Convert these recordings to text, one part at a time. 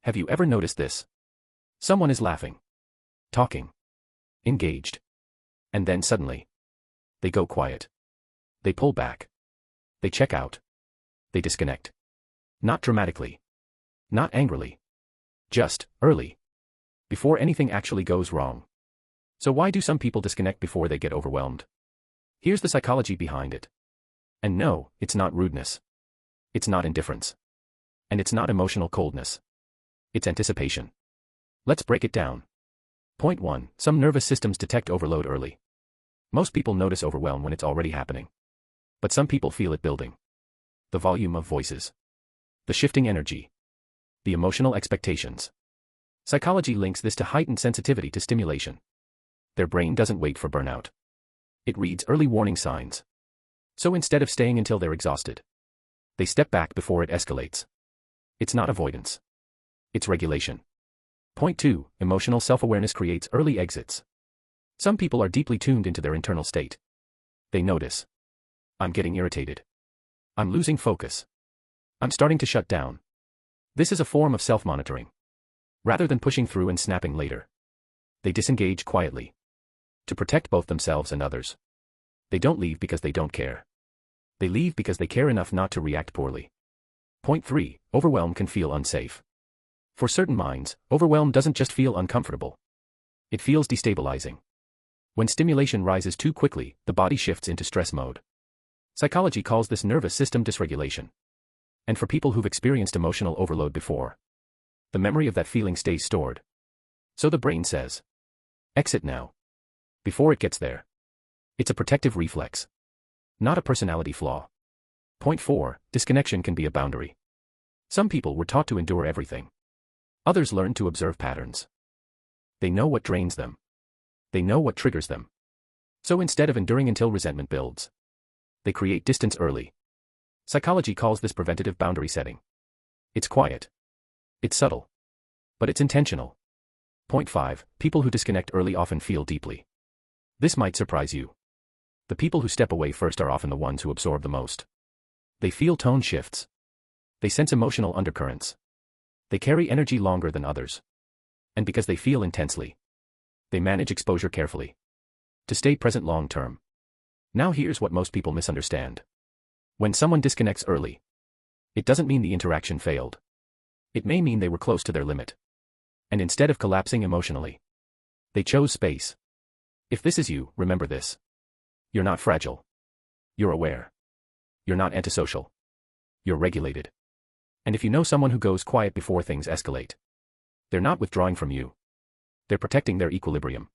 Have you ever noticed this? Someone is laughing, talking, engaged. And then suddenly, they go quiet. They pull back. They check out. They disconnect. Not dramatically. Not angrily. Just, early. Before anything actually goes wrong. So why do some people disconnect before they get overwhelmed? Here's the psychology behind it. And no, it's not rudeness. It's not indifference. And it's not emotional coldness. It's anticipation. Let's break it down. Point 1. Some nervous systems detect overload early. Most people notice overwhelm when it's already happening. But some people feel it building. The volume of voices. The shifting energy. The emotional expectations. Psychology links this to heightened sensitivity to stimulation. Their brain doesn't wait for burnout. It reads early warning signs. So instead of staying until they're exhausted, they step back before it escalates. It's not avoidance. It's regulation. Point 2. Emotional self-awareness creates early exits. Some people are deeply tuned into their internal state. They notice. I'm getting irritated. I'm losing focus. I'm starting to shut down. This is a form of self-monitoring. Rather than pushing through and snapping later, they disengage quietly. To protect both themselves and others. They don't leave because they don't care. They leave because they care enough not to react poorly. Point 3. Overwhelm can feel unsafe. For certain minds, overwhelm doesn't just feel uncomfortable. It feels destabilizing. When stimulation rises too quickly, the body shifts into stress mode. Psychology calls this nervous system dysregulation. And for people who've experienced emotional overload before, the memory of that feeling stays stored. So the brain says, exit now. Before it gets there. It's a protective reflex. Not a personality flaw. Point 4. Disconnection can be a boundary. Some people were taught to endure everything. Others learn to observe patterns. They know what drains them. They know what triggers them. So instead of enduring until resentment builds, they create distance early. Psychology calls this preventative boundary setting. It's quiet. It's subtle. But it's intentional. Point 5. People who disconnect early often feel deeply. This might surprise you. The people who step away first are often the ones who absorb the most. They feel tone shifts. They sense emotional undercurrents. They carry energy longer than others. And because they feel intensely, they manage exposure carefully. To stay present long term. Now here's what most people misunderstand. When someone disconnects early, it doesn't mean the interaction failed. It may mean they were close to their limit. And instead of collapsing emotionally, they chose space. If this is you, remember this. You're not fragile. You're aware. You're not antisocial. You're regulated. And if you know someone who goes quiet before things escalate, they're not withdrawing from you. They're protecting their equilibrium.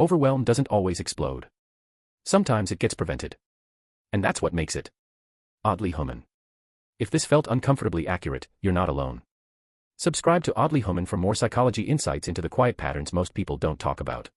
Overwhelm doesn't always explode. Sometimes it gets prevented. And that's what makes it oddly Hooman. If this felt uncomfortably accurate, you're not alone. Subscribe to Oddly Hooman for more psychology insights into the quiet patterns most people don't talk about.